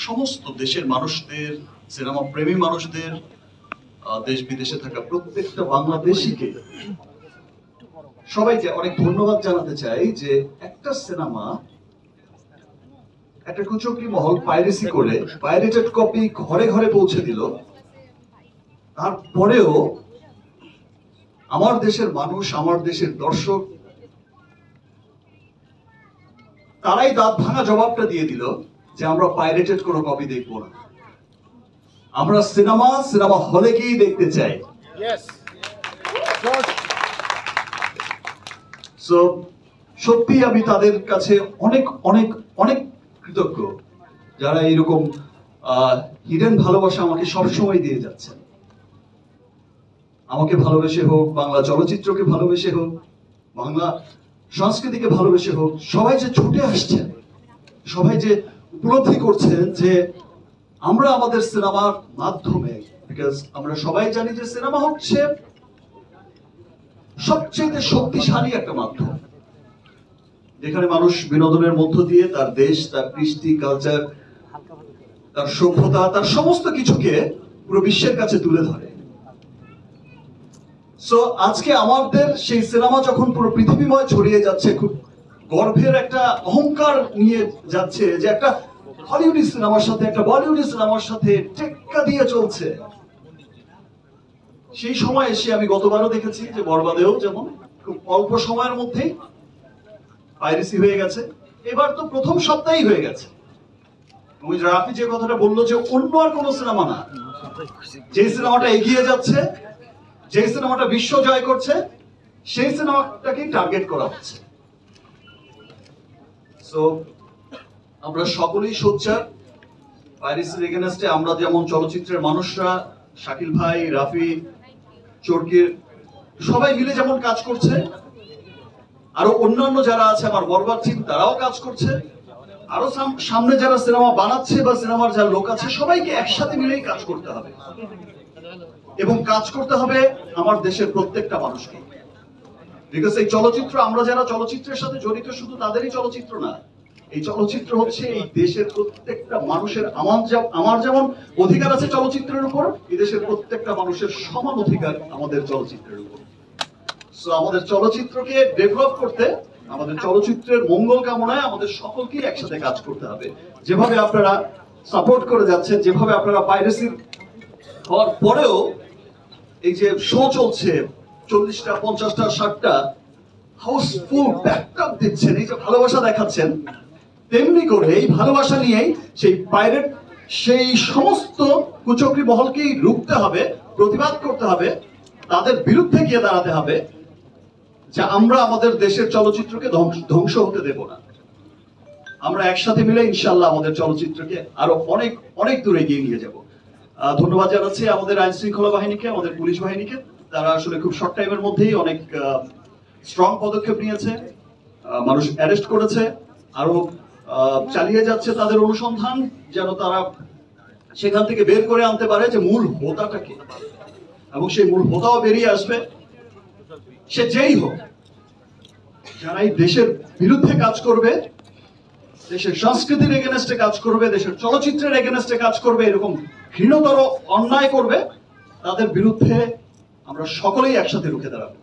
সমস্ত দেশের মানুষদের, সিনেমা প্রেমী মানুষদের, দেশ বিদেশে থাকা প্রত্যেকটা বাংলাদেশিকে সবাইকে অনেক ধন্যবাদ জানাতে চাই যে একটা সিনেমা একটা কুচক্রী মহল পাইরেসি করে পাইরেটেড কপি ঘরে ঘরে পৌঁছে দিল, তারপরেও আমার দেশের মানুষ, আমার দেশের দর্শক তারাই দাঁত ভাঙা জবাবটা দিয়ে দিল যে আমরা পাইরেটেড কোনো কপি দেখবো না, আমরা সিনেমা হলে গিয়ে দেখতে চাই। সো সত্যি আমি তাদের কাছে অনেক অনেক অনেক কৃতজ্ঞ যারা এইরকম হিডেন ভালোবাসা আমাকে সবসময় দিয়ে যাচ্ছেন। আমাকে ভালোবেসে হোক, বাংলা চলচ্চিত্রকে ভালোবেসে হোক, বাংলা সংস্কৃতিকে ভালোবেসে হোক, সবাই যে ছুটে আসছেন, সবাই যে উপলব্ধি করছেন যে আমরা আমাদের সিনেমার মাধ্যমে, বিকজ আমরা সবাই জানি যে সিনেমা হচ্ছে সবচেয়ে শক্তিশালী একটা মাধ্যম যেখানে মানুষ বিনোদনের মধ্য দিয়ে তার দেশ, তার কৃষ্টি, কালচার, তার সভ্যতা, তার সমস্ত কিছুকে পুরো বিশ্বের কাছে তুলে ধরে। সো আজকে আমাদের সেই সিনেমা যখন পুরো পৃথিবীময় ছড়িয়ে যাচ্ছে, খুব গর্বের একটা অহংকার নিয়ে যাচ্ছে যে একটা হলিউডি সিনেমার সাথে একটা বলিউডি সিনেমার সাথে টেক্কা দিয়ে চলছে, সেই সময় এসে আমি গতবারও দেখেছি যে বরবাদেও যেমন খুব অল্প সময়ের মধ্যেই পাইরেসি হয়ে গেছে, এবার তো প্রথম সপ্তাহেই হয়ে গেছে। রাফি যে কথাটা বললো যে অন্য আর কোনো সিনেমা না, যে সিনেমাটা এগিয়ে যাচ্ছে, যে সিনেমাটা বিশ্ব জয় করছে, সেই সিনেমাটাকেই টার্গেট করা হচ্ছে। সো আমরা সকলেই সোচ্চার পাইরেসির এগেইনস্টে। আমরা যেমন চলচ্চিত্রের মানুষরা, শাকিল ভাই, রাফি, চরকির সবাই মিলে যেমন কাজ করছে, আরো অন্যান্য যারা আছে আমার বরবাদ টিম তারাও কাজ করছে, আরো সামনে যারা সিনেমা বানাচ্ছে বা সিনেমার যারা লোক আছে, সবাইকে একসাথে মিলেই কাজ করতে হবে এবং কাজ করতে হবে আমার দেশের প্রত্যেকটা মানুষকে। বিকজ এই চলচ্চিত্র, আমরা যারা চলচ্চিত্রের সাথে জড়িত, শুধু তাদেরই চলচ্চিত্র না, এই চলচ্চিত্র হচ্ছে এই দেশের প্রত্যেকটা মানুষের। আমার যেমন অধিকার আছে চলচ্চিত্রের উপর, এই দেশের প্রত্যেকটা মানুষের সমান অধিকার আমাদের চলচ্চিত্রের উপর। সো আমাদের চলচ্চিত্রকে ডেভেলপ করতে, আমাদের চলচ্চিত্রের মঙ্গল কামনায় আমাদের সকলকেই একসাথে কাজ করতে হবে। যেভাবে আপনারা সাপোর্ট করে যাচ্ছেন, যেভাবে আপনারা পাইরেসির হওয়ার পরেও এই যে শো চলছে 40টা, 50টা, 60টা হাউসফুল ব্যাকআপ দিচ্ছেন, এই যে ভালোবাসা দেখাচ্ছেন, তেমনি করে এই ভালোবাসা নিয়েই সেই পাইরেট, সেই সমস্ত কুচক্রী মহলকেই রুখতে হবে, প্রতিবাদ করতে হবে, তাদের বিরুদ্ধে গিয়ে দাঁড়াতে হবে যে আমরা আমাদের দেশের চলচ্চিত্রকে ধ্বংস হতে দেব না। আমরা একসাথে মিলে ইনশাআল্লাহ আমাদের চলচ্চিত্রকে আরো অনেক অনেক দূরে এগিয়ে নিয়ে যাব। ধন্যবাদ জানাচ্ছি আমাদের আইন শৃঙ্খলা বাহিনীকে, আমাদের পুলিশ বাহিনীকে। তারা আসলে খুব শর্ট টাইমের মধ্যেই অনেক স্ট্রং পদক্ষেপ নিয়েছে, মানুষ অ্যারেস্ট করেছে, আরো চালিয়ে যাচ্ছে তাদের অনুসন্ধান, যেন তারা সেখান থেকে বের করে আনতে পারে যে মূল হোতাটাকে, এবং সেই মূল হোতাও বেরিয়ে আসবে। সে যেই হোক, যারা এই দেশের বিরুদ্ধে কাজ করবে, দেশের সংস্কৃতির এগেনস্টে কাজ করবে, দেশের চলচ্চিত্রের এগেনস্টে কাজ করবে, এরকম ঘৃণতর অন্যায় করবে, তাদের বিরুদ্ধে আমরা সকলেই একসাথে রুখে দাঁড়াবো।